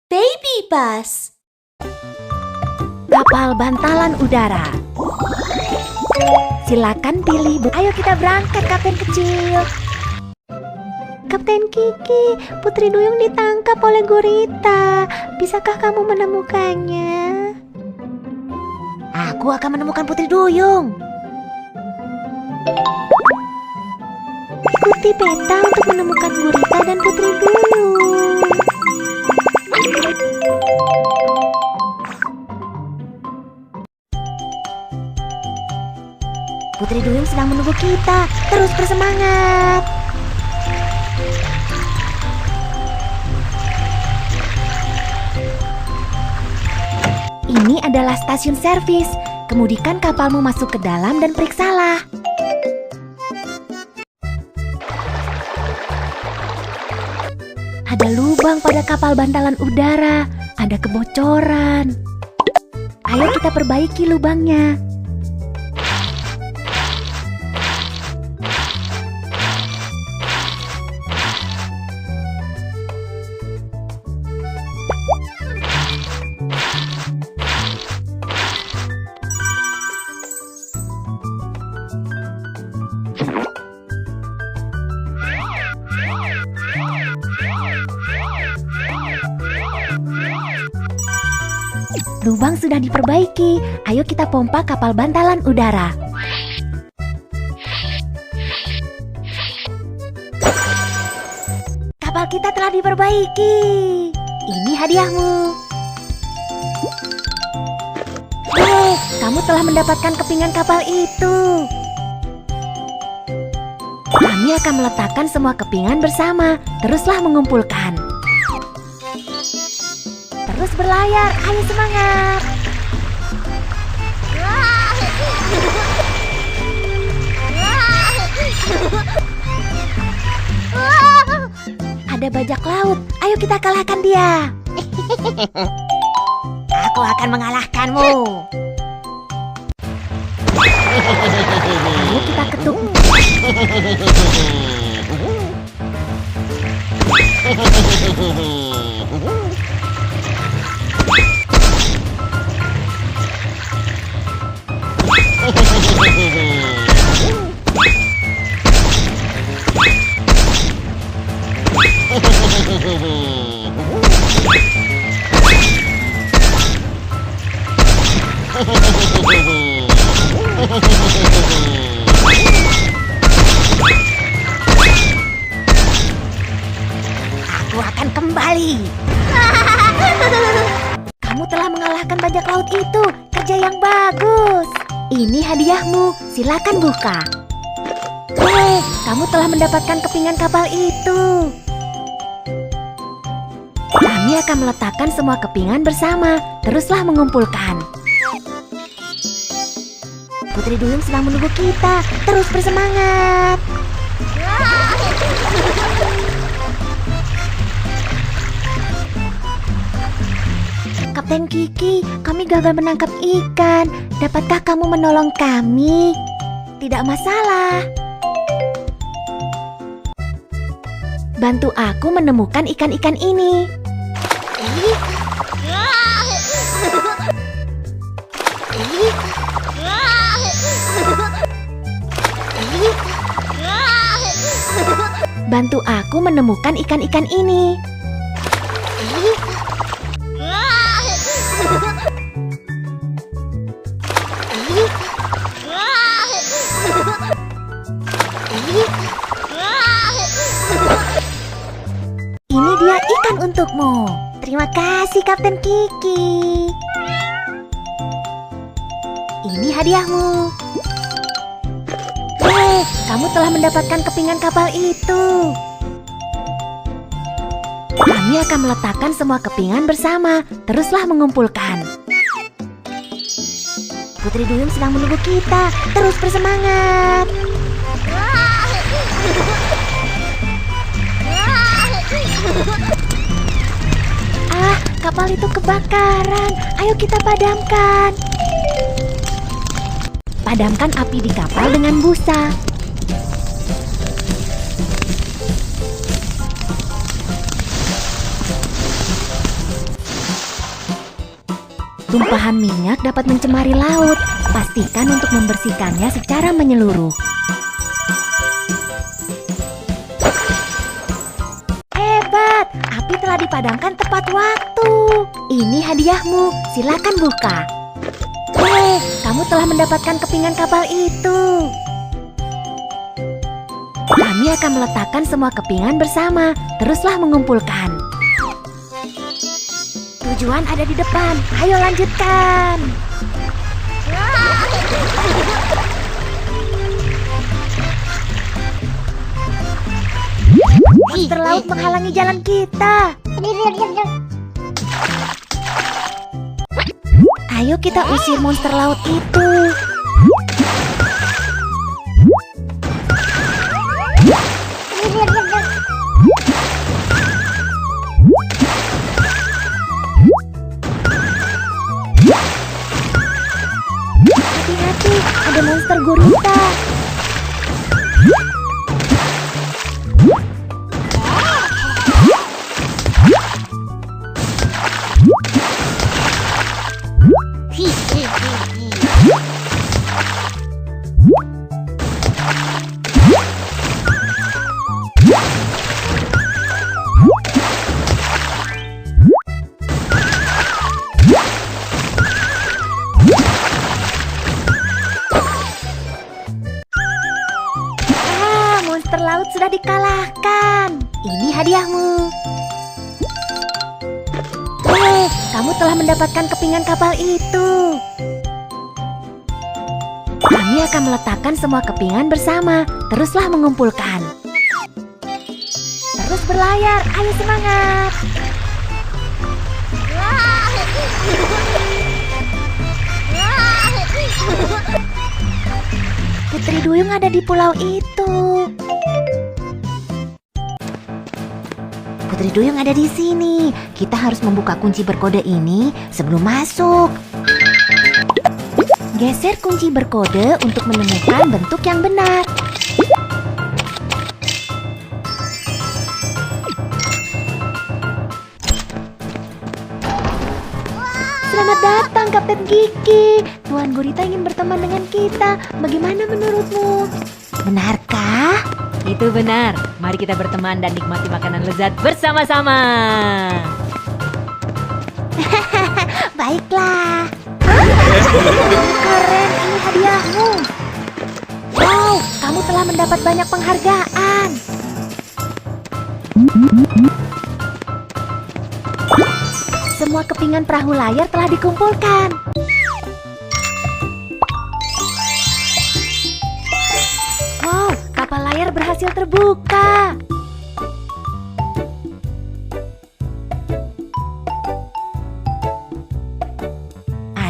Baby bus. Kapal bantalan udara. Silakan pilih. Ayo kita berangkat, Kapten kecil. Kapten Kiki, Putri Duyung ditangkap oleh gurita. Bisakah kamu menemukannya? Aku akan menemukan Putri Duyung. Ikuti peta untuk menemukan gurita dan Putri Duyung. Putri Duyung sedang menunggu kita. Terus bersemangat. Ini adalah stasiun servis. Kemudikan kapalmu masuk ke dalam dan periksalah. Ada lubang pada kapal bantalan udara. Ada kebocoran. Ayo kita perbaiki lubangnya. Lubang sudah diperbaiki. Ayo kita pompa kapal bantalan udara. Kapal kita telah diperbaiki. Ini hadiahmu. Kamu telah mendapatkan kepingan kapal itu. Kami akan meletakkan semua kepingan bersama. Teruslah mengumpulkan. Terus berlayar, ayo semangat. Ada bajak laut, ayo kita kalahkan dia. Aku akan mengalahkanmu. Ayo kita ketuk. Aku akan kembali. Kamu telah mengalahkan bajak laut itu. Kerja yang bagus. Ini hadiahmu. Silakan buka. Kamu telah mendapatkan kepingan kapal itu. Kami akan meletakkan semua kepingan bersama. Teruslah mengumpulkan. Putri Duyung sedang menunggu kita. Terus bersemangat. Kapten Kiki, kami gagal menangkap ikan. Dapatkah kamu menolong kami? Tidak masalah. Bantu aku menemukan ikan-ikan ini. Bantu aku menemukan ikan-ikan ini. Ini dia ikan untukmu. Terima kasih, Kapten Kiki. Ini hadiahmu. Kamu telah mendapatkan kepingan kapal itu. Kami akan meletakkan semua kepingan bersama. Teruslah mengumpulkan. Putri Duyung sedang menunggu kita. Terus bersemangat. Kapal itu kebakaran. Ayo kita padamkan. Padamkan api di kapal dengan busa. Tumpahan minyak dapat mencemari laut. Pastikan untuk membersihkannya secara menyeluruh. Hebat, api telah dipadamkan tepat waktu. Ini hadiahmu, silakan buka. Kamu telah mendapatkan kepingan kapal itu. Kami akan meletakkan semua kepingan bersama. Teruslah mengumpulkan. Tujuan ada di depan. Ayo lanjutkan. Monster laut menghalangi jalan kita. Ayo kita usir monster laut itu. Hati-hati, ada monster gurita. Monster laut sudah dikalahkan. Ini hadiahmu. Kamu telah mendapatkan kepingan kapal itu. Kami akan meletakkan semua kepingan bersama. Teruslah mengumpulkan. Terus berlayar, ayo semangat. Putri Duyung ada di pulau itu. Putri Duyung ada di sini. Kita harus membuka kunci berkode ini sebelum masuk. Geser kunci berkode untuk menemukan bentuk yang benar. Selamat datang, Kapten Kiki. Tuan Gurita ingin berteman dengan kita. Bagaimana menurutmu? Benarkah? Itu benar. Mari kita berteman dan nikmati makanan lezat bersama-sama. Baiklah. Keren, ini hadiahmu. Wow, kamu telah mendapat banyak penghargaan. Semua kepingan perahu layar telah dikumpulkan. Wow, kapal layar berhasil terbuka.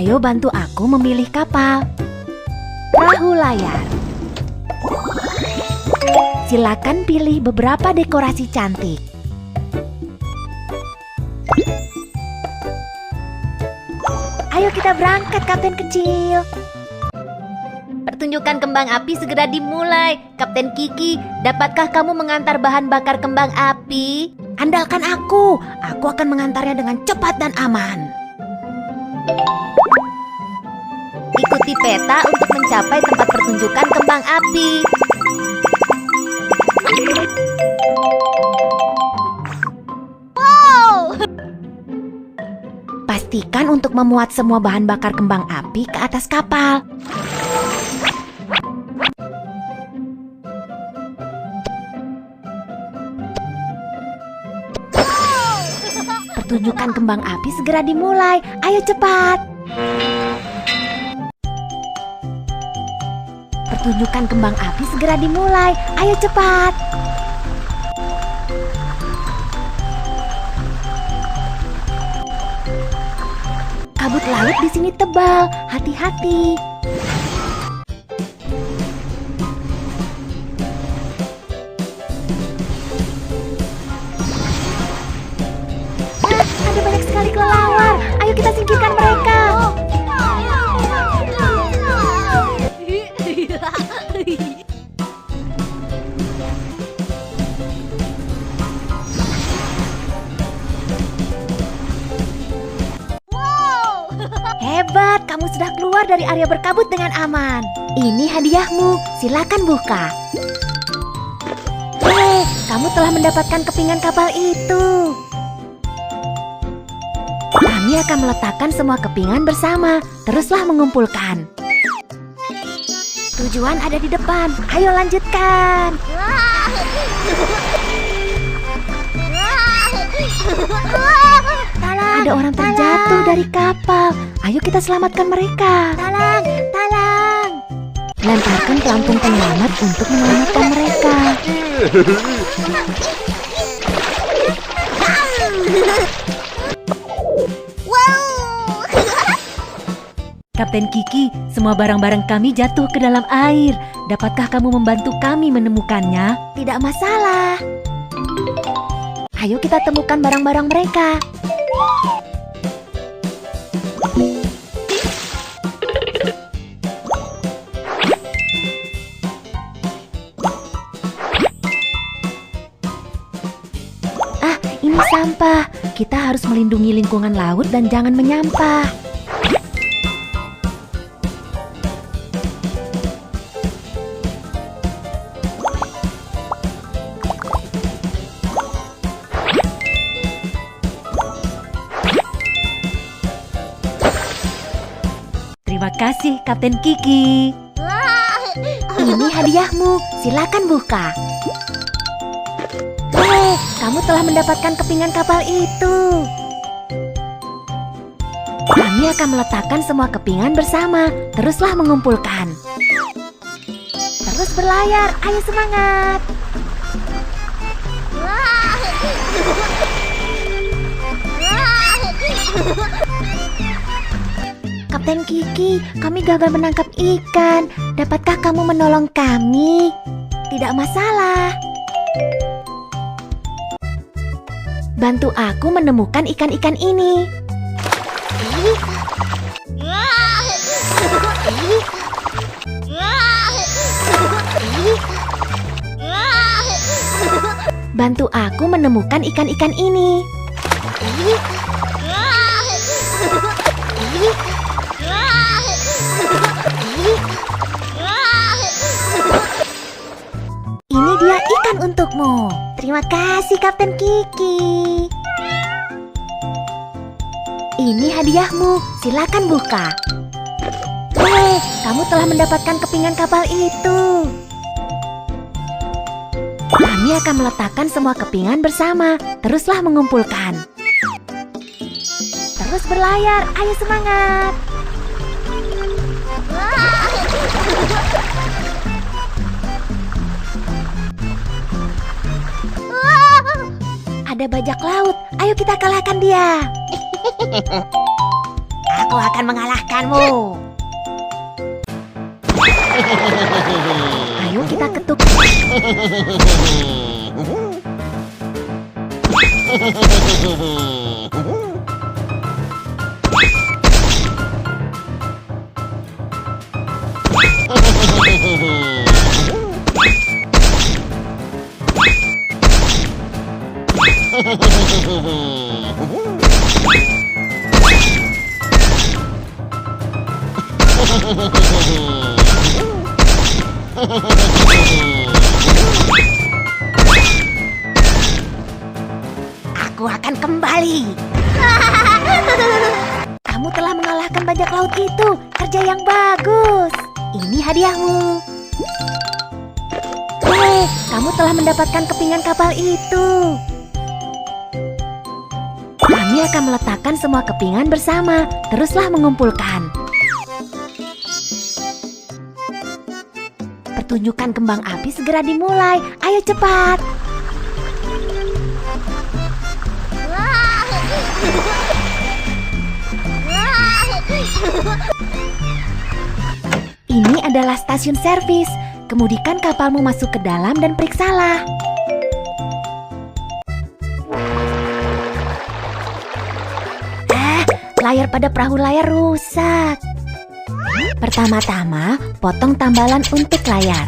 Ayo bantu aku memilih kapal. Perahu layar. Silakan pilih beberapa dekorasi cantik. Ayo kita berangkat, Kapten kecil. Pertunjukan kembang api segera dimulai. Kapten Kiki, dapatkah kamu mengantar bahan bakar kembang api? Andalkan aku akan mengantarnya dengan cepat dan aman. Ikuti peta untuk mencapai tempat pertunjukan kembang api. Pastikan untuk memuat semua bahan bakar kembang api ke atas kapal. Pertunjukan kembang api segera dimulai. Ayo cepat. Pertunjukan kembang api segera dimulai. Ayo cepat. Kabut laut di sini tebal. Hati-hati. Ada banyak sekali kelelawar. Ayo kita singkirkan mereka. kamu sudah keluar dari area berkabut dengan aman. Ini hadiahmu, silakan buka. Kamu telah mendapatkan kepingan kapal itu. Kami akan meletakkan semua kepingan bersama, teruslah mengumpulkan. Tujuan ada di depan, ayo lanjutkan. Ada orang terjatuh dari kapal. Ayo kita selamatkan mereka. Tolong. Lemparkan pelampung penyelamat untuk menyelamatkan mereka. Kapten Kiki, semua barang-barang kami jatuh ke dalam air. Dapatkah kamu membantu kami menemukannya? Tidak masalah. Ayo kita temukan barang-barang mereka. Ini sampah. Kita harus melindungi lingkungan laut dan jangan menyampah. Terima kasih, Kapten Kiki. Ini hadiahmu, silakan buka. Kamu telah mendapatkan kepingan kapal itu. Kami akan meletakkan semua kepingan bersama, teruslah mengumpulkan. Terus berlayar, ayo semangat. Kapten Kiki, kami gagal menangkap ikan. Dapatkah kamu menolong kami? Tidak masalah. Bantu aku menemukan ikan-ikan ini. Bantu aku menemukan ikan-ikan ini. Ini dia ikan untukmu. Terima kasih, Kapten Kiki. Ini hadiahmu, silakan buka. Kamu telah mendapatkan kepingan kapal itu. Kami akan meletakkan semua kepingan bersama, teruslah mengumpulkan. Terus berlayar, ayo semangat. Ada bajak laut, ayo kita kalahkan dia. Aku akan mengalahkanmu. Ayo kita ketuk. Aku akan kembali. Kamu telah mengalahkan bajak laut itu. Kerja yang bagus. Ini hadiahmu. Kamu telah mendapatkan kepingan kapal itu. Kami akan meletakkan semua kepingan bersama. Teruslah mengumpulkan. Pertunjukan kembang api segera dimulai. Ayo cepat. Ini adalah stasiun servis. Kemudikan kapalmu masuk ke dalam dan periksalah. Layar pada perahu layar rusak. Pertama-tama, potong tambalan untuk layar.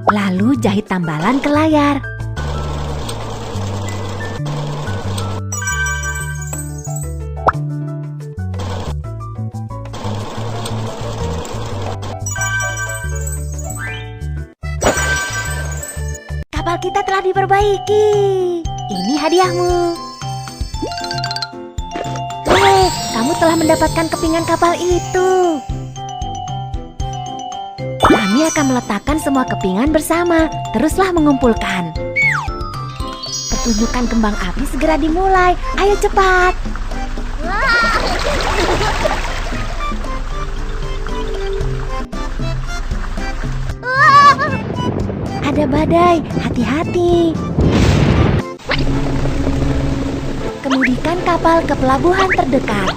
Lalu jahit tambalan ke layar. Kapal kita telah diperbaiki. Ini hadiahmu. Kamu telah mendapatkan kepingan kapal itu. Kami akan meletakkan semua kepingan bersama. Teruslah mengumpulkan. Pertunjukan kembang api segera dimulai. Ayo cepat. Ada badai, hati-hati. Kemudikan kapal ke pelabuhan terdekat.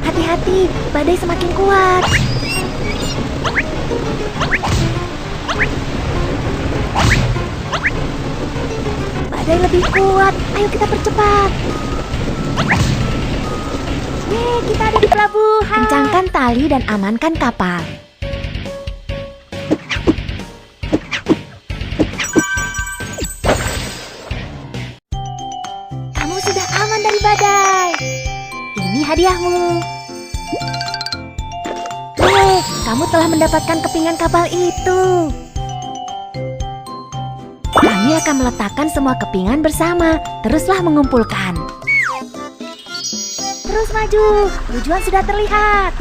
Hati-hati, badai semakin kuat. Badai lebih kuat, ayo kita percepat. Kita ada di pelabuhan. Kencangkan tali dan amankan kapal. Kamu sudah aman dari badai. Ini hadiahmu. Kamu telah mendapatkan kepingan kapal itu. Kami akan meletakkan semua kepingan bersama. Teruslah mengumpulkan. Terus maju, tujuan sudah terlihat.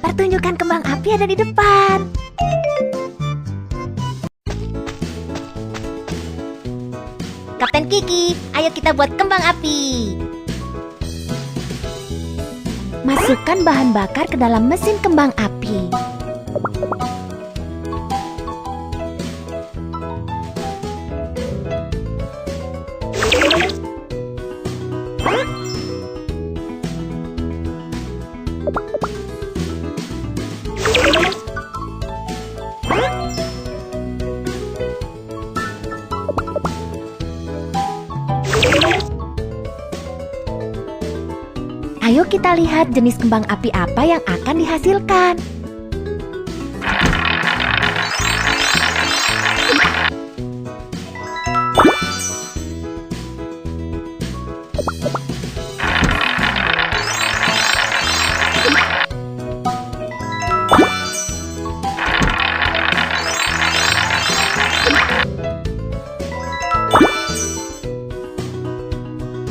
Pertunjukan kembang api ada di depan. Kapten Kiki, ayo kita buat kembang api. Masukkan bahan bakar ke dalam mesin kembang api. Ayo kita lihat jenis kembang api apa yang akan dihasilkan.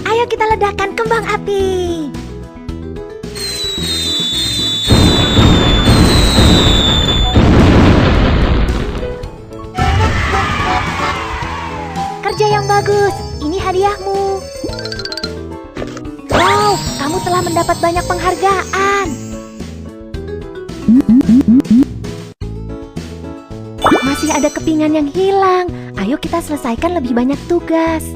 Ayo kita ledakan kembang api. Kerja yang bagus, ini hadiahmu. Wow, kamu telah mendapat banyak penghargaan. Masih ada kepingan yang hilang. Ayo kita selesaikan lebih banyak tugas.